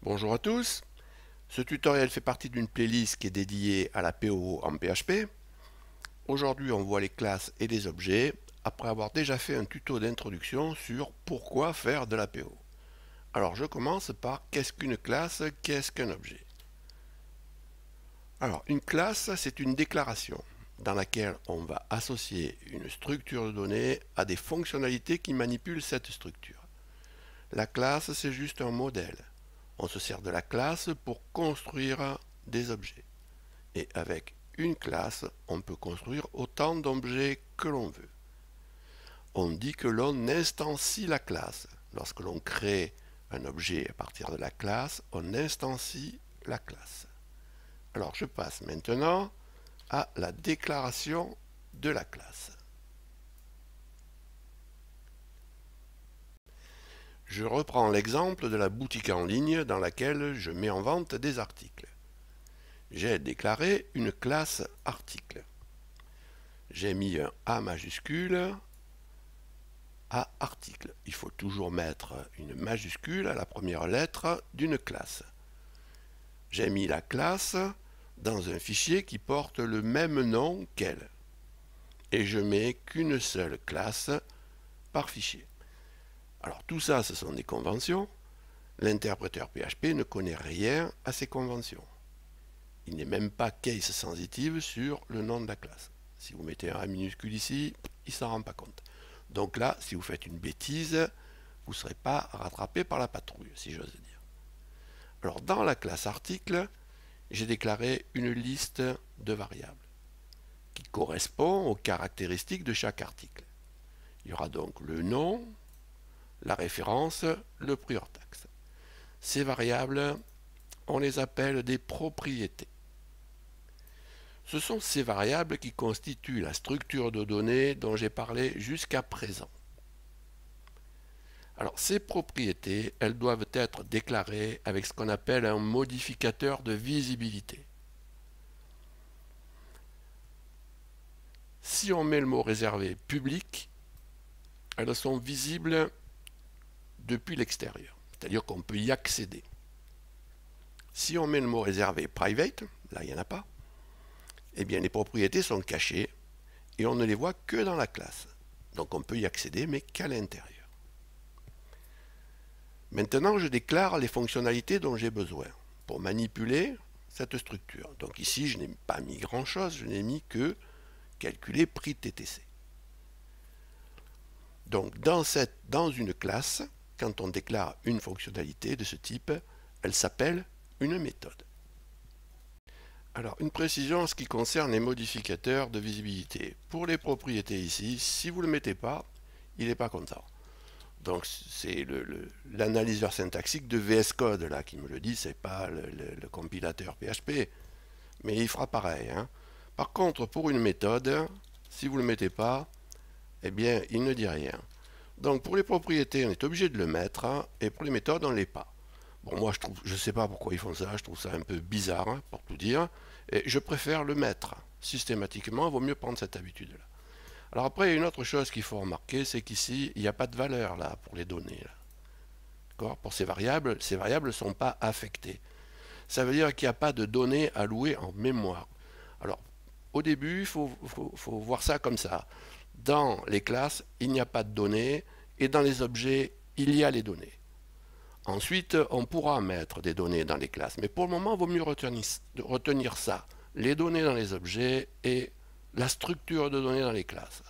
Bonjour à tous, ce tutoriel fait partie d'une playlist qui est dédiée à la PO en PHP. Aujourd'hui on voit les classes et les objets, après avoir déjà fait un tuto d'introduction sur pourquoi faire de la PO. Alors je commence par qu'est-ce qu'une classe, qu'est-ce qu'un objet. Alors une classe c'est une déclaration dans laquelle on va associer une structure de données à des fonctionnalités qui manipulent cette structure. La classe c'est juste un modèle. On se sert de la classe pour construire des objets. Et avec une classe, on peut construire autant d'objets que l'on veut. On dit que l'on instancie la classe. Lorsque l'on crée un objet à partir de la classe, on instancie la classe. Alors je passe maintenant à la déclaration de la classe. Je reprends l'exemple de la boutique en ligne dans laquelle je mets en vente des articles. J'ai déclaré une classe article. J'ai mis un A majuscule à article. Il faut toujours mettre une majuscule à la première lettre d'une classe. J'ai mis la classe dans un fichier qui porte le même nom qu'elle. Et je mets qu'une seule classe par fichier. Alors tout ça, ce sont des conventions. L'interpréteur PHP ne connaît rien à ces conventions. Il n'est même pas case sensitive sur le nom de la classe. Si vous mettez un A minuscule ici, il ne s'en rend pas compte. Donc là, si vous faites une bêtise, vous ne serez pas rattrapé par la patrouille, si j'ose dire. Alors dans la classe article, j'ai déclaré une liste de variables qui correspond aux caractéristiques de chaque article. Il y aura donc le nom, la référence, le prix hors taxe. Ces variables, on les appelle des propriétés. Ce sont ces variables qui constituent la structure de données dont j'ai parlé jusqu'à présent. Alors ces propriétés, elles doivent être déclarées avec ce qu'on appelle un modificateur de visibilité. Si on met le mot réservé public, elles sont visibles depuis l'extérieur, c'est-à-dire qu'on peut y accéder. Si on met le mot réservé private, là il n'y en a pas, eh bien les propriétés sont cachées et on ne les voit que dans la classe. Donc on peut y accéder mais qu'à l'intérieur. Maintenant je déclare les fonctionnalités dont j'ai besoin pour manipuler cette structure. Donc ici je n'ai pas mis grand chose, je n'ai mis que calculer prix TTC. Donc dans une classe, quand on déclare une fonctionnalité de ce type, elle s'appelle une méthode. Alors, une précision en ce qui concerne les modificateurs de visibilité. Pour les propriétés ici, si vous ne le mettez pas, il n'est pas content. Donc, c'est l'analyseur syntaxique de VS Code là qui me le dit, c'est pas le compilateur PHP. Mais il fera pareil. Hein. Par contre, pour une méthode, si vous ne le mettez pas, eh bien, il ne dit rien. Donc, pour les propriétés, on est obligé de le mettre, hein, et pour les méthodes, on ne l'est pas. Bon, moi, je ne sais pas pourquoi ils font ça, je trouve ça un peu bizarre, hein, pour tout dire, et je préfère le mettre systématiquement, il vaut mieux prendre cette habitude-là. Alors après, il y a une autre chose qu'il faut remarquer, c'est qu'ici, il n'y a pas de valeur là pour les données. D'accord ? Pour ces variables ne sont pas affectées. Ça veut dire qu'il n'y a pas de données allouées en mémoire. Alors, au début, il faut voir ça comme ça. Dans les classes, il n'y a pas de données, et dans les objets, il y a les données. Ensuite, on pourra mettre des données dans les classes, mais pour le moment, il vaut mieux retenir ça, les données dans les objets et la structure de données dans les classes.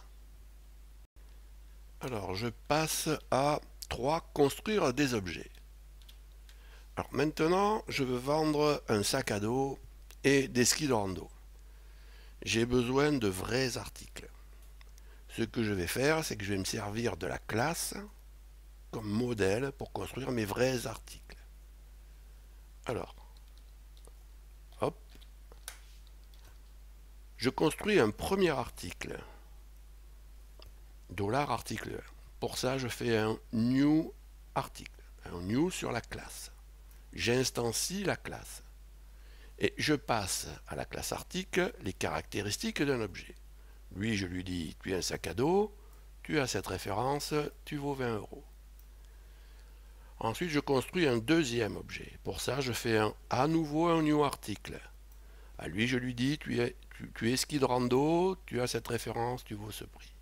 Alors, je passe à 3, construire des objets. Alors maintenant, je veux vendre un sac à dos et des skis de rando. J'ai besoin de vrais articles. Ce que je vais faire, c'est que je vais me servir de la classe comme modèle pour construire mes vrais articles. Alors, hop, je construis un premier article, $article. Pour ça, je fais un new article, un new sur la classe. J'instancie la classe et je passe à la classe article les caractéristiques d'un objet. Lui, je lui dis, tu es un sac à dos, tu as cette référence, tu vaux 20 €. Ensuite, je construis un deuxième objet. Pour ça, je fais à nouveau un new article. À lui, je lui dis, tu es ski de rando, tu as cette référence, tu vaux ce prix.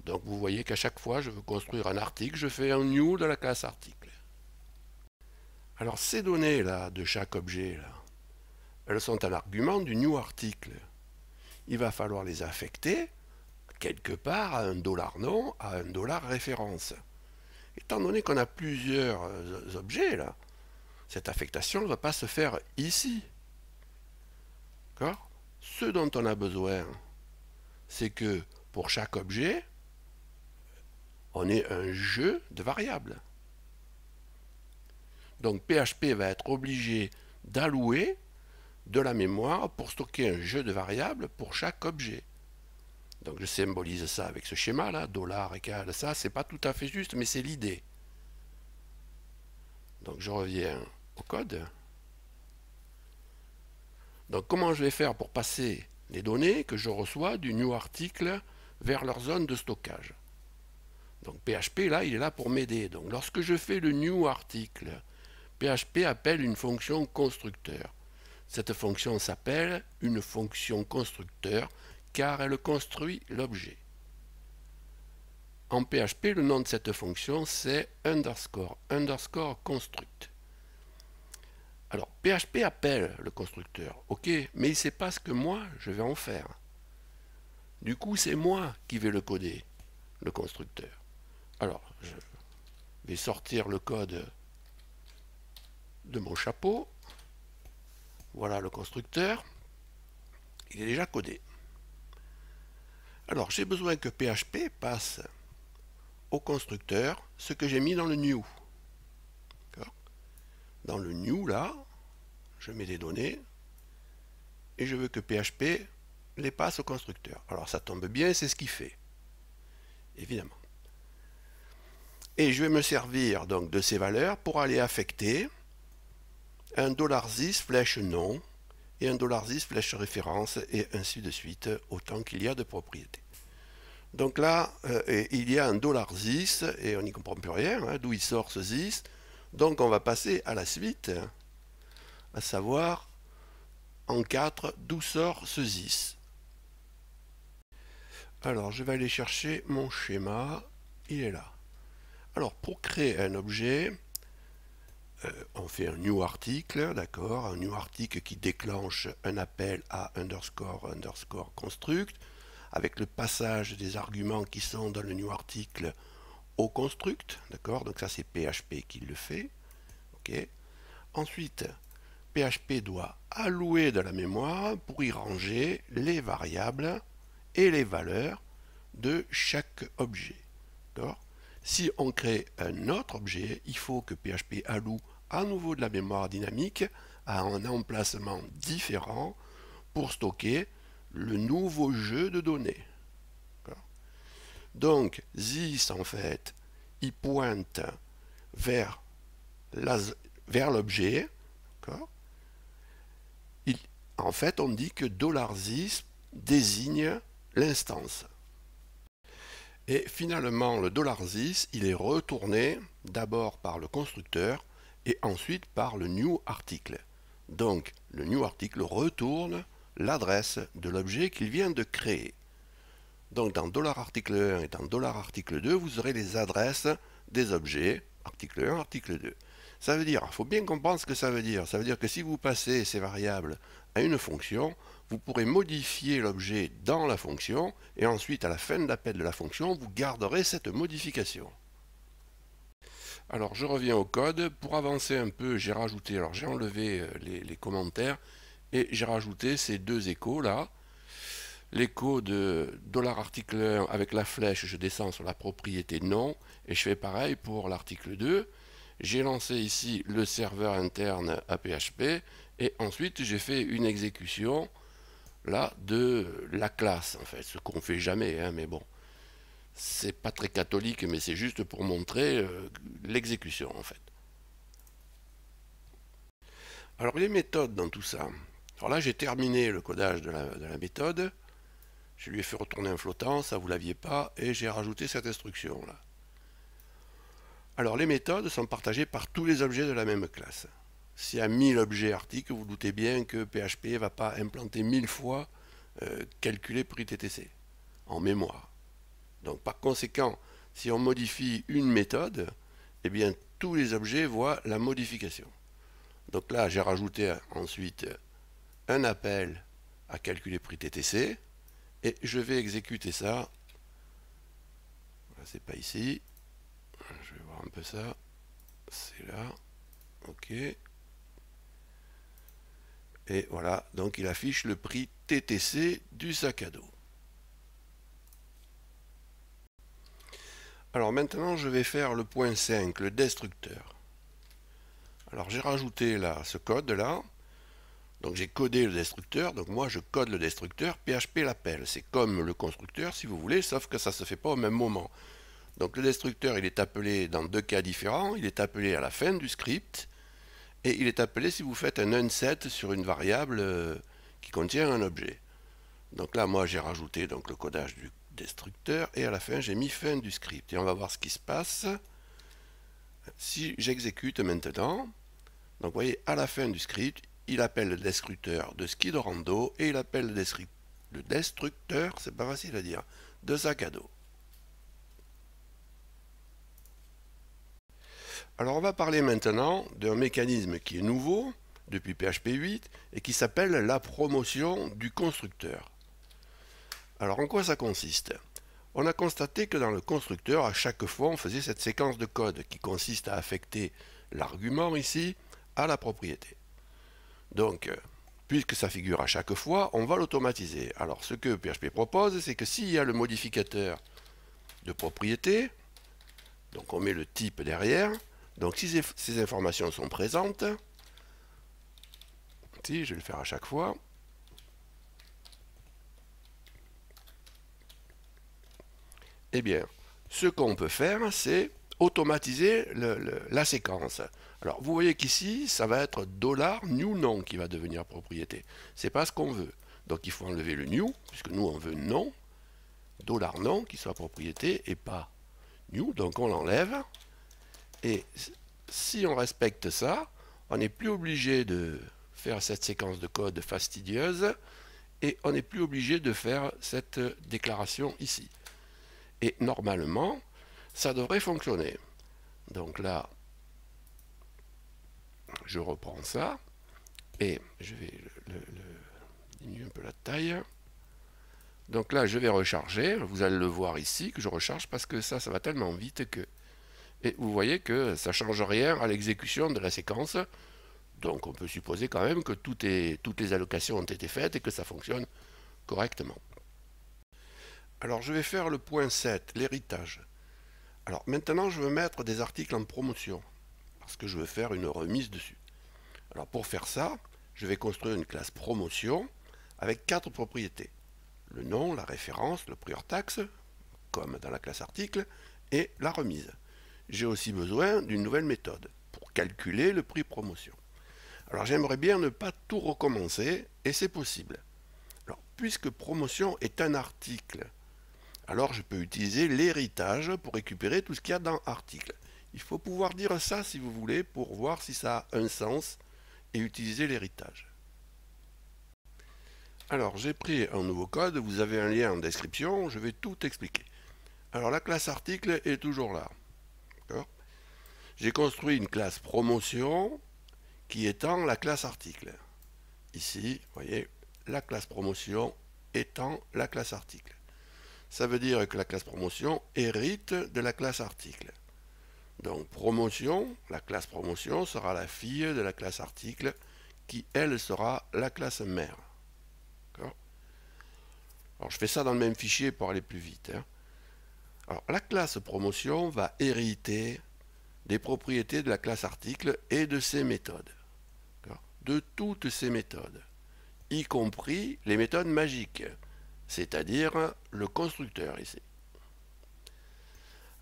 Donc vous voyez qu'à chaque fois, je veux construire un article, je fais un new de la classe article. Alors ces données-là, de chaque objet, là, elles sont un argument du new article. Il va falloir les affecter quelque part à un $nom, à un $référence. Étant donné qu'on a plusieurs objets, là, cette affectation ne va pas se faire ici. D'accord ? Ce dont on a besoin, c'est que pour chaque objet, on ait un jeu de variables. Donc PHP va être obligé d'allouer de la mémoire pour stocker un jeu de variables pour chaque objet. Donc je symbolise ça avec ce schéma là, $ égale ça, c'est pas tout à fait juste, mais c'est l'idée. Donc je reviens au code. Donc comment je vais faire pour passer les données que je reçois du new article vers leur zone de stockage? Donc PHP là, il est là pour m'aider. Donc lorsque je fais le new article, PHP appelle une fonction constructeur. Cette fonction s'appelle une fonction constructeur car elle construit l'objet. En PHP, le nom de cette fonction c'est underscore construct. Alors PHP appelle le constructeur, ok, mais il ne sait pas ce que moi je vais en faire. Du coup, c'est moi qui vais le coder, le constructeur. Alors, je vais sortir le code de mon chapeau. Voilà le constructeur. Il est déjà codé. Alors, j'ai besoin que PHP passe au constructeur ce que j'ai mis dans le new. Dans le new, là, je mets des données et je veux que PHP les passe au constructeur. Alors, ça tombe bien, c'est ce qu'il fait. Évidemment. Et je vais me servir donc de ces valeurs pour aller affecter un $this flèche nom et un $this flèche référence et ainsi de suite autant qu'il y a de propriétés. Donc là, il y a un $this et on n'y comprend plus rien, hein, d'où il sort ce this. Donc on va passer à la suite, à savoir en 4 d'où sort ce this. Alors je vais aller chercher mon schéma, il est là. Alors pour créer un objet, on fait un new article, d'accord, un new article qui déclenche un appel à underscore construct, avec le passage des arguments qui sont dans le new article au construct, d'accord, donc ça c'est PHP qui le fait, ok. Ensuite, PHP doit allouer de la mémoire pour y ranger les variables et les valeurs de chaque objet, d'accord. Si on crée un autre objet, il faut que PHP alloue à nouveau de la mémoire dynamique à un emplacement différent pour stocker le nouveau jeu de données. Donc, this, en fait, il pointe vers l'objet. En fait, on dit que $this désigne l'instance. Et finalement, le $this, il est retourné d'abord par le constructeur et ensuite par le new article. Donc, le new article retourne l'adresse de l'objet qu'il vient de créer. Donc, dans $article 1 et dans $article 2, vous aurez les adresses des objets, article 1, article 2. Ça veut dire, il faut bien comprendre ce que ça veut dire. Ça veut dire que si vous passez ces variables à une fonction, vous pourrez modifier l'objet dans la fonction et ensuite à la fin de l'appel de la fonction, vous garderez cette modification. Alors je reviens au code. Pour avancer un peu, j'ai rajouté, alors j'ai enlevé les commentaires et j'ai rajouté ces deux échos là. L'écho de $article 1 avec la flèche, je descends sur la propriété nom et je fais pareil pour l'article 2. J'ai lancé ici le serveur interne à PHP et ensuite j'ai fait une exécution là de la classe en fait, ce qu'on fait jamais, hein, mais bon, c'est pas très catholique, mais c'est juste pour montrer l'exécution en fait. Alors les méthodes dans tout ça. Alors là j'ai terminé le codage de la méthode. Je lui ai fait retourner un flottant, ça vous l'aviez pas, et j'ai rajouté cette instruction là. Alors les méthodes sont partagées par tous les objets de la même classe. S'il y a 1000 objets articles, vous doutez bien que PHP ne va pas implanter 1000 fois calculer prix TTC en mémoire. Donc par conséquent, si on modifie une méthode, eh bien tous les objets voient la modification. Donc là, j'ai rajouté ensuite un appel à calculer prix TTC et je vais exécuter ça. C'est pas ici. Je vais voir un peu ça. C'est là. OK. Et voilà, donc il affiche le prix TTC du sac à dos. Alors maintenant, je vais faire le point 5, le destructeur. Alors j'ai rajouté là ce code là. Donc j'ai codé le destructeur, donc moi je code le destructeur, PHP l'appelle. C'est comme le constructeur si vous voulez, sauf que ça ne se fait pas au même moment. Donc le destructeur il est appelé dans deux cas différents, il est appelé à la fin du script, et il est appelé si vous faites un unset sur une variable qui contient un objet. Donc là moi j'ai rajouté donc, le codage du destructeur, et à la fin j'ai mis fin du script. Et on va voir ce qui se passe si j'exécute maintenant. Donc vous voyez, à la fin du script, il appelle le destructeur de ski de rando et il appelle le destructeur, c'est pas facile à dire, de sac à dos. Alors on va parler maintenant d'un mécanisme qui est nouveau depuis PHP 8 et qui s'appelle la promotion du constructeur. Alors en quoi ça consiste? On a constaté que dans le constructeur, à chaque fois, on faisait cette séquence de code qui consiste à affecter l'argument ici à la propriété. Donc, puisque ça figure à chaque fois, on va l'automatiser. Alors, ce que PHP propose, c'est que s'il y a le modificateur de propriété, donc on met le type derrière, donc si ces informations sont présentes, si, je vais le faire à chaque fois, eh bien, ce qu'on peut faire, c'est automatiser la séquence. Alors, vous voyez qu'ici, ça va être $new_non qui va devenir propriété. C'est pas ce qu'on veut. Donc, il faut enlever le new, puisque nous, on veut non, $non qui soit propriété et pas new. Donc, on l'enlève. Et si on respecte ça, on n'est plus obligé de faire cette séquence de code fastidieuse et on n'est plus obligé de faire cette déclaration ici. Et normalement, ça devrait fonctionner. Donc là, je reprends ça et je vais diminuer un peu la taille. Donc là, je vais recharger. Vous allez le voir ici que je recharge parce que ça va tellement vite que... Et vous voyez que ça ne change rien à l'exécution de la séquence. Donc on peut supposer quand même que toutes les allocations ont été faites et que ça fonctionne correctement. Alors je vais faire le point 7, l'héritage. Alors maintenant je veux mettre des articles en promotion, parce que je veux faire une remise dessus. Alors pour faire ça, je vais construire une classe promotion avec 4 propriétés. Le nom, la référence, le prix hors taxe, comme dans la classe article, et la remise. J'ai aussi besoin d'une nouvelle méthode pour calculer le prix promotion. Alors j'aimerais bien ne pas tout recommencer, et c'est possible. Alors, puisque promotion est un article, alors je peux utiliser l'héritage pour récupérer tout ce qu'il y a dans article. Il faut pouvoir dire ça si vous voulez pour voir si ça a un sens et utiliser l'héritage. Alors j'ai pris un nouveau code, vous avez un lien en description, je vais tout expliquer. Alors la classe article est toujours là. J'ai construit une classe promotion qui étend la classe article. Ici, vous voyez, la classe promotion étend la classe article. Ça veut dire que la classe promotion hérite de la classe article. Donc promotion, la classe promotion sera la fille de la classe article qui, elle, sera la classe mère. Alors je fais ça dans le même fichier pour aller plus vite. Alors la classe promotion va hériter des propriétés de la classe article et de ses méthodes. De toutes ces méthodes, y compris les méthodes magiques, c'est-à-dire le constructeur ici.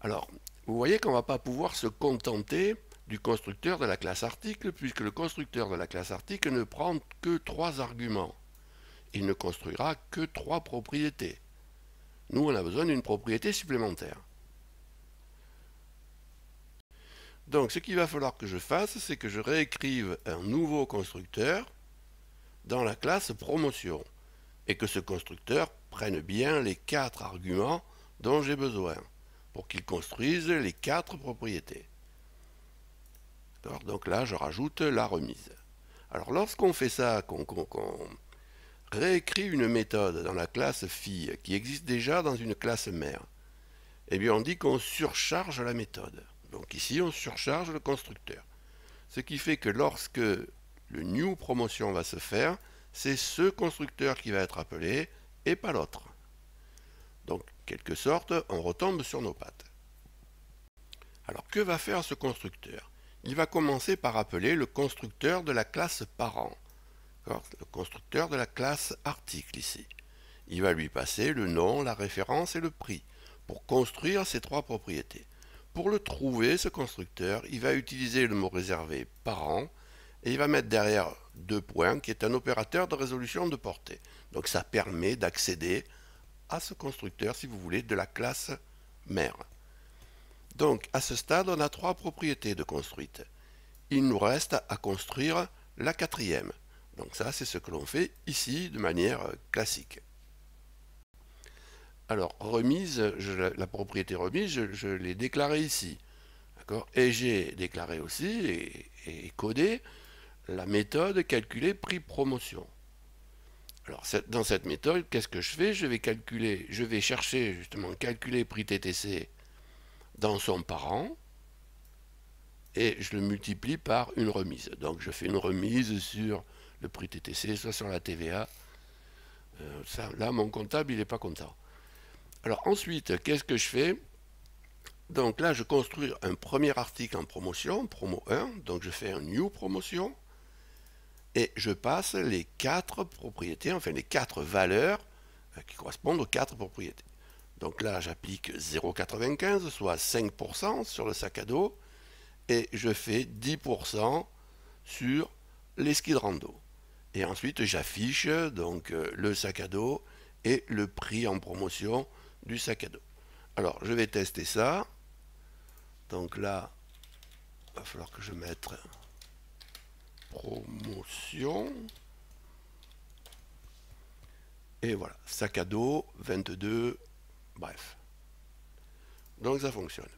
Alors, vous voyez qu'on ne va pas pouvoir se contenter du constructeur de la classe article, puisque le constructeur de la classe article ne prend que 3 arguments. Il ne construira que 3 propriétés. Nous, on a besoin d'une propriété supplémentaire. Donc ce qu'il va falloir que je fasse, c'est que je réécrive un nouveau constructeur dans la classe promotion et que ce constructeur prenne bien les 4 arguments dont j'ai besoin pour qu'il construise les 4 propriétés. Donc là, je rajoute la remise. Alors lorsqu'on fait ça, qu'on réécrit une méthode dans la classe fille qui existe déjà dans une classe mère, eh bien on dit qu'on surcharge la méthode. Donc ici, on surcharge le constructeur. Ce qui fait que lorsque le new promotion va se faire, c'est ce constructeur qui va être appelé et pas l'autre. Donc, quelque sorte, on retombe sur nos pattes. Alors, que va faire ce constructeur? Il va commencer par appeler le constructeur de la classe parent, le constructeur de la classe article ici. Il va lui passer le nom, la référence et le prix pour construire ces 3 propriétés. Pour le trouver, ce constructeur, il va utiliser le mot réservé parent et il va mettre derrière 2 points qui est un opérateur de résolution de portée. Donc ça permet d'accéder à ce constructeur, si vous voulez, de la classe mère. Donc à ce stade, on a 3 propriétés de construites. Il nous reste à construire la 4e. Donc ça, c'est ce que l'on fait ici de manière classique. Alors, remise, la propriété remise, je l'ai déclarée ici. Et j'ai déclaré aussi et codé la méthode calculer prix promotion. Alors, dans cette méthode, qu'est-ce que je fais? Je vais chercher justement calculer prix TTC dans son parent et je le multiplie par une remise. Donc, je fais une remise sur le prix TTC, soit sur la TVA. Là, mon comptable, il n'est pas content. Alors ensuite, qu'est-ce que je fais? Donc là, je construis un premier article en promotion, promo 1, donc je fais un new promotion, et je passe les 4 propriétés, enfin les 4 valeurs qui correspondent aux 4 propriétés. Donc là, j'applique 0,95, soit 5% sur le sac à dos, et je fais 10% sur les skis de rando. Et ensuite, j'affiche donc le sac à dos et le prix en promotion du sac à dos. Alors, je vais tester ça. Donc là, il va falloir que je mette promotion. Et voilà, sac à dos, 22, bref. Donc ça fonctionne.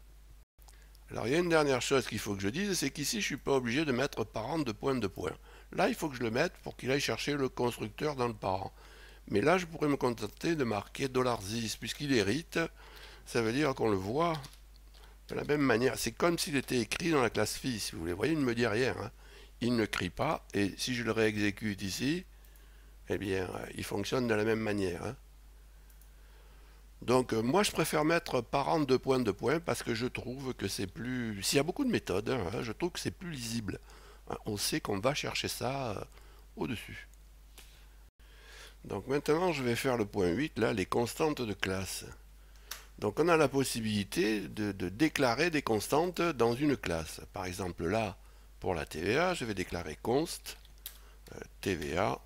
Alors, il y a une dernière chose qu'il faut que je dise, c'est qu'ici, je ne suis pas obligé de mettre parent de point de point. Là, il faut que je le mette pour qu'il aille chercher le constructeur dans le parent. Mais là, je pourrais me contenter de marquer $this, puisqu'il hérite. Ça veut dire qu'on le voit de la même manière. C'est comme s'il était écrit dans la classe fille, si vous voulez. Vous voyez, il ne me dit rien. Hein. Il ne crie pas. Et si je le réexécute ici, eh bien, il fonctionne de la même manière. Hein. Donc, moi, je préfère mettre parent de point parce que je trouve que c'est plus... S'il y a beaucoup de méthodes, hein, je trouve que c'est plus lisible. Hein, on sait qu'on va chercher ça au-dessus. Donc maintenant, je vais faire le point 8, là, les constantes de classe. Donc on a la possibilité de déclarer des constantes dans une classe. Par exemple là, pour la TVA, je vais déclarer const TVA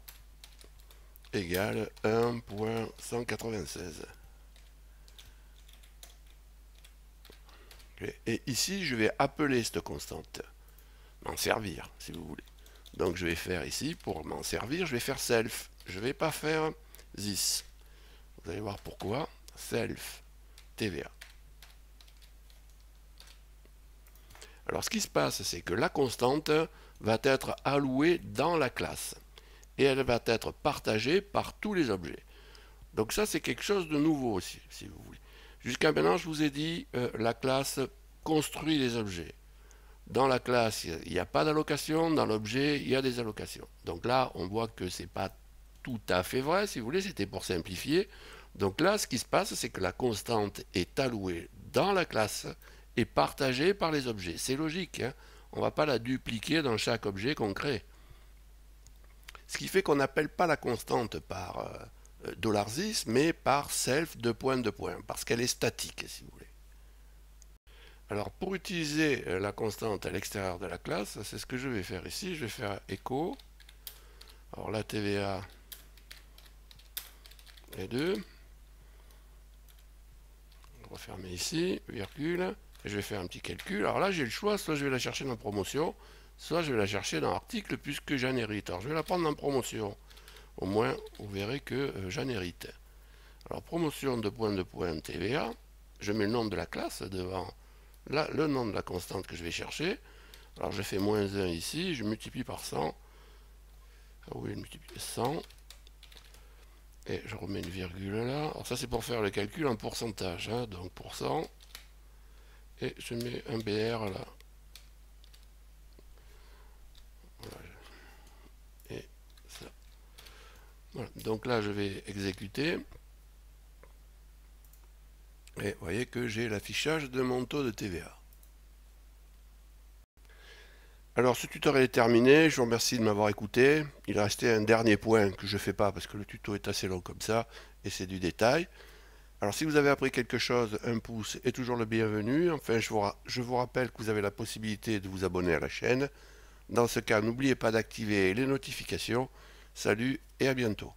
égale 1.196. Et ici, je vais appeler cette constante, m'en servir, si vous voulez. Donc je vais faire ici, pour m'en servir, je vais faire self. Je ne vais pas faire this. Vous allez voir pourquoi. Self TVA. Alors ce qui se passe, c'est que la constante va être allouée dans la classe. Et elle va être partagée par tous les objets. Donc ça, c'est quelque chose de nouveau aussi, si vous voulez. Jusqu'à maintenant, je vous ai dit, la classe construit les objets. Dans la classe, il n'y a pas d'allocation. Dans l'objet, il y a des allocations. Donc là, on voit que ce n'est pas tout à fait vrai, si vous voulez. C'était pour simplifier. Donc là, ce qui se passe, c'est que la constante est allouée dans la classe et partagée par les objets. C'est logique. Hein, on ne va pas la dupliquer dans chaque objet qu'on crée. Ce qui fait qu'on n'appelle pas la constante par $this, mais par self de point, parce qu'elle est statique, si vous voulez. Alors, pour utiliser la constante à l'extérieur de la classe, c'est ce que je vais faire ici. Je vais faire echo. Alors, la TVA est 2. On va refermer ici, virgule. je vais faire un petit calcul. Alors là, j'ai le choix, soit je vais la chercher dans promotion, soit je vais la chercher dans article puisque j'en hérite. Alors je vais la prendre dans promotion. Au moins, vous verrez que j'en hérite. Alors promotion de point TVA, je mets le nom de la classe devant là, le nom de la constante que je vais chercher. Alors je fais moins 1 ici, je multiplie par 100. Ah oui, je multiplie 100. Et je remets une virgule là. Alors ça c'est pour faire le calcul en pourcentage. Hein, donc %. Et je mets un BR là. Voilà. Et ça. Voilà. Donc là je vais exécuter. Et vous voyez que j'ai l'affichage de mon taux de TVA. Alors ce tutoriel est terminé, je vous remercie de m'avoir écouté. Il restait un dernier point que je ne fais pas parce que le tuto est assez long comme ça et c'est du détail. Alors si vous avez appris quelque chose, un pouce est toujours le bienvenu. Enfin, je vous rappelle que vous avez la possibilité de vous abonner à la chaîne. Dans ce cas, n'oubliez pas d'activer les notifications. Salut et à bientôt.